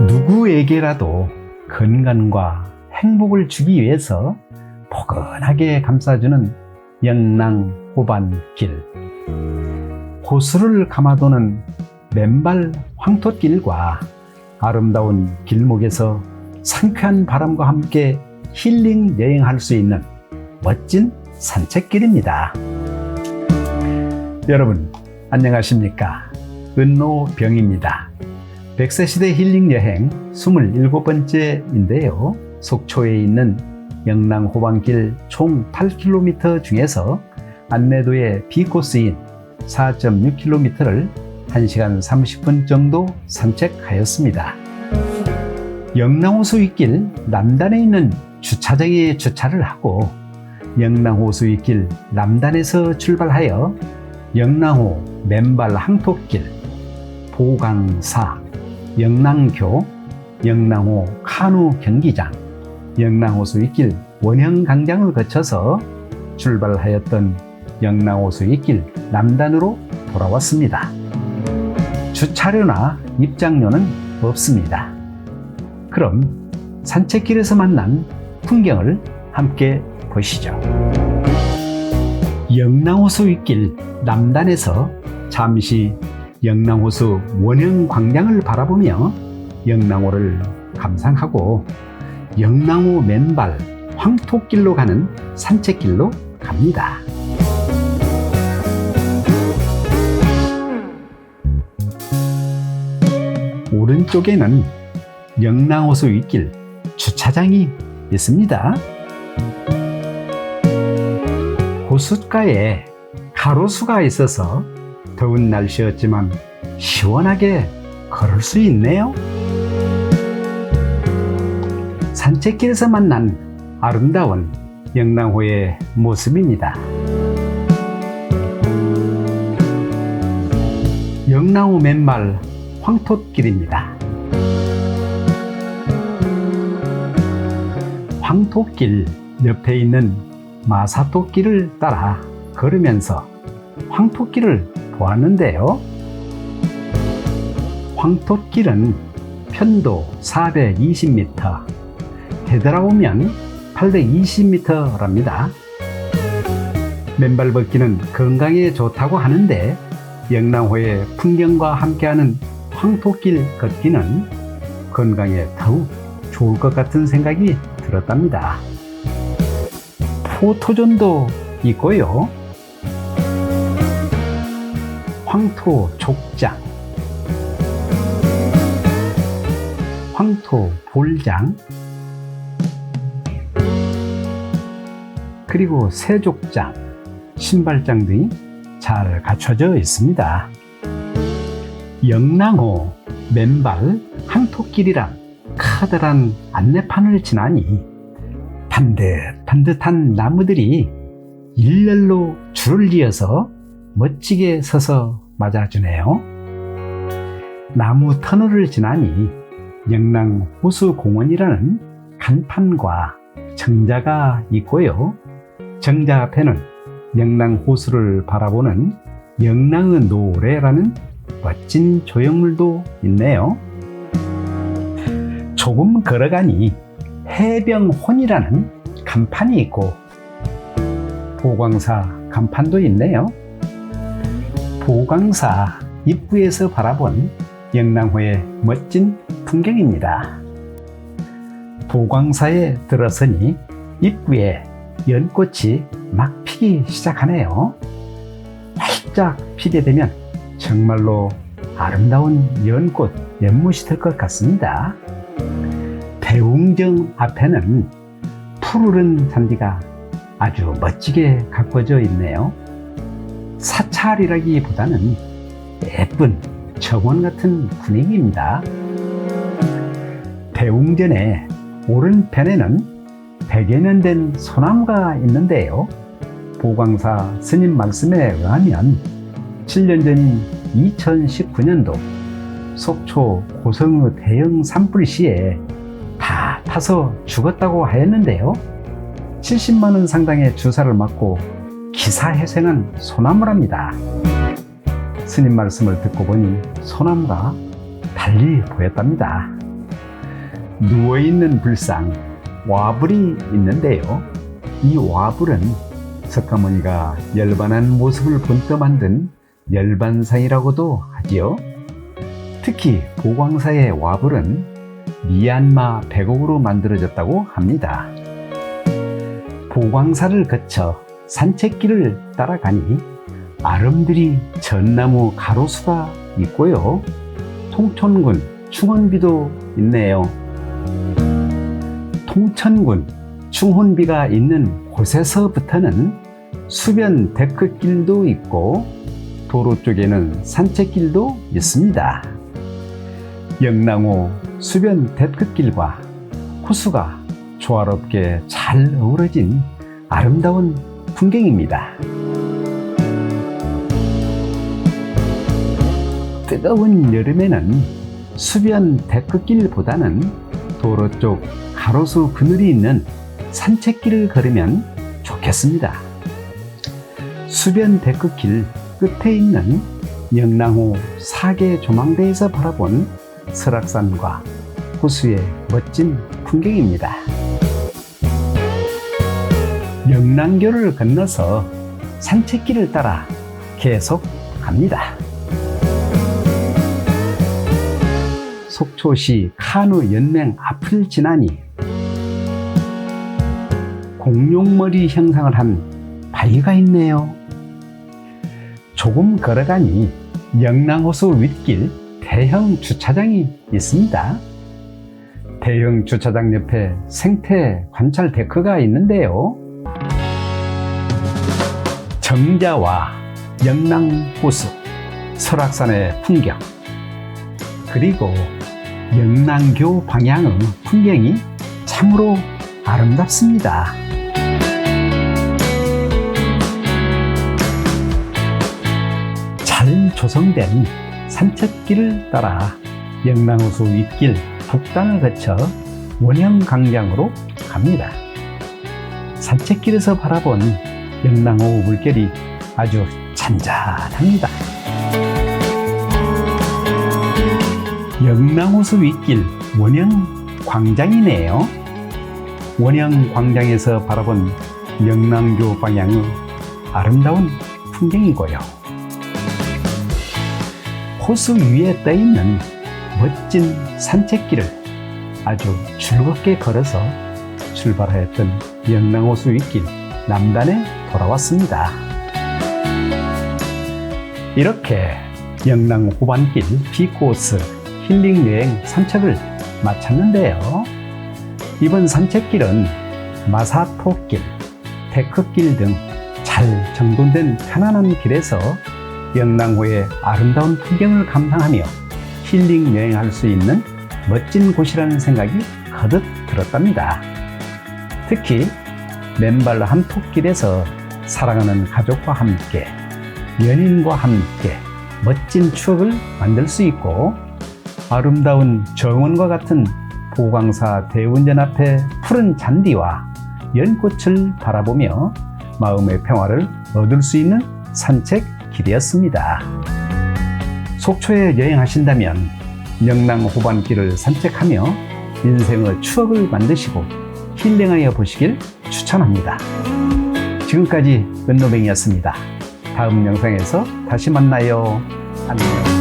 누구에게라도 건강과 행복을 주기 위해서 포근하게 감싸주는 영랑 호반길, 호수를 감아도는 맨발 황톳길과 아름다운 길목에서 상쾌한 바람과 함께 힐링 여행할 수 있는 멋진 산책길입니다. 여러분 안녕하십니까? 은노병입니다. 100세 시대 힐링 여행 27번째인데요. 속초에 있는 영랑 호반길 총 8km 중에서 안내도의 B코스인 4.6km를 1시간 30분 정도 산책하였습니다. 영랑호수 윗길 남단에 있는 주차장에 주차를 하고 영랑호수 윗길 남단에서 출발하여 영랑호 맨발 항토길, 보강사, 영랑교, 영랑호 카누 경기장, 영랑호수 윗길 원형광장을 거쳐서 출발하였던 영랑호수 윗길 남단으로 돌아왔습니다. 주차료나 입장료는 없습니다. 그럼 산책길에서 만난 풍경을 함께 보시죠. 영랑호수 윗길 남단에서 잠시 영랑호수 원형광장을 바라보며 영랑호를 감상하고 영랑호 맨발 황토길로 가는 산책길로 갑니다. 오른쪽에는 영랑호수 윗길 주차장이 있습니다. 호숫가에 가로수가 있어서 더운 날씨였지만 시원하게 걸을 수 있네요. 산책길에서 만난 아름다운 영랑호의 모습입니다. 영랑호 맨발 황톳길입니다. 황톳길 옆에 있는 마사토길을 따라 걸으면서 황톳길을 보았는데요. 황톳길은 편도 420m, 되돌아오면 820m랍니다. 맨발 걷기는 건강에 좋다고 하는데 영랑호의 풍경과 함께하는 황톳길 걷기는 건강에 더욱 좋을 것 같은 생각이 들었답니다. 포토존도 있고요. 황토 족장, 황토 볼장, 그리고 세족장, 신발장 등이 잘 갖춰져 있습니다. 영랑호 맨발 황토길이란 커다란 안내판을 지나니 반듯한 나무들이 일렬로 줄을 이어서 멋지게 서서 맞아주네요. 나무 터널을 지나니 영랑호수공원이라는 간판과 정자가 있고요. 정자 앞에는 영랑호수를 바라보는 영랑의 노래라는 멋진 조형물도 있네요. 조금 걸어가니 해병혼이라는 간판이 있고 보광사 간판도 있네요. 보광사 입구에서 바라본 영랑호의 멋진 풍경입니다. 보광사에 들어서니 입구에 연꽃이 막 피기 시작하네요. 활짝 피게 되면 정말로 아름다운 연꽃 연못이 될 것 같습니다. 대웅정 앞에는 푸르른 잔디가 아주 멋지게 가꿔져 있네요. 사찰이라기보다는 예쁜 정원 같은 분위기입니다. 대웅전의 오른편에는 100여 년 된 소나무가 있는데요. 보광사 스님 말씀에 의하면 7년 전인 2019년도 속초 고성의 대형 산불 시에 다 타서 죽었다고 하였는데요. 70만 원 상당의 주사를 맞고 기사회생한 소나무랍니다. 스님 말씀을 듣고 보니 소나무가 달리 보였답니다. 누워있는 불상, 와불이 있는데요. 이 와불은 석가모니가 열반한 모습을 본떠 만든 열반상이라고도 하지요. 특히 보광사의 와불은 미얀마 백옥으로 만들어졌다고 합니다. 보광사를 거쳐 산책길을 따라가니 아름드리 전나무 가로수가 있고요. 통천군 충혼비도 있네요. 통천군 충혼비가 있는 곳에서부터는 수변 데크길도 있고 도로 쪽에는 산책길도 있습니다. 영랑호 수변 데크길과 호수가 조화롭게 잘 어우러진 아름다운 풍경입니다. 뜨거운 여름에는 수변 데크길보다는 도로 쪽 가로수 그늘이 있는 산책길을 걸으면 좋겠습니다. 수변 데크길 끝에 있는 영랑호 사계 조망대에서 바라본 설악산과 호수의 멋진 풍경입니다. 영랑교를 건너서 산책길을 따라 계속 갑니다. 속초시 카누 연맹 앞을 지나니 공룡머리 형상을 한 바위가 있네요. 조금 걸어가니 영랑호수 윗길 대형 주차장이 있습니다. 대형 주차장 옆에 생태 관찰 데크가 있는데요. 정자와 영랑호수, 설악산의 풍경, 그리고 영랑교 방향의 풍경이 참으로 아름답습니다. 잘 조성된 산책길을 따라 영랑호수 윗길 북단을 거쳐 원형광장으로 갑니다. 산책길에서 바라본 영랑호 물결이 아주 잔잔합니다. 영랑호수 윗길 원형광장이네요. 원형광장에서 바라본 영랑교 방향의 아름다운 풍경이고요. 호수 위에 떠있는 멋진 산책길을 아주 즐겁게 걸어서 출발하였던 영랑호수 윗길 남단에 돌아왔습니다. 이렇게 영랑 호반길 비코스 힐링 여행 산책을 마쳤는데요. 이번 산책길은 마사토길, 데크길 등 잘 정돈된 편안한 길에서 영랑호의 아름다운 풍경을 감상하며 힐링 여행할 수 있는 멋진 곳이라는 생각이 거듭 들었답니다. 특히 맨발 한토길에서 사랑하는 가족과 함께, 연인과 함께 멋진 추억을 만들 수 있고, 아름다운 정원과 같은 보광사 대운전 앞에 푸른 잔디와 연꽃을 바라보며 마음의 평화를 얻을 수 있는 산책길이었습니다. 속초에 여행하신다면 영랑 호반길을 산책하며 인생의 추억을 만드시고 힐링하여 보시길 추천합니다. 지금까지 은노뱅이였습니다. 다음 영상에서 다시 만나요. 안녕.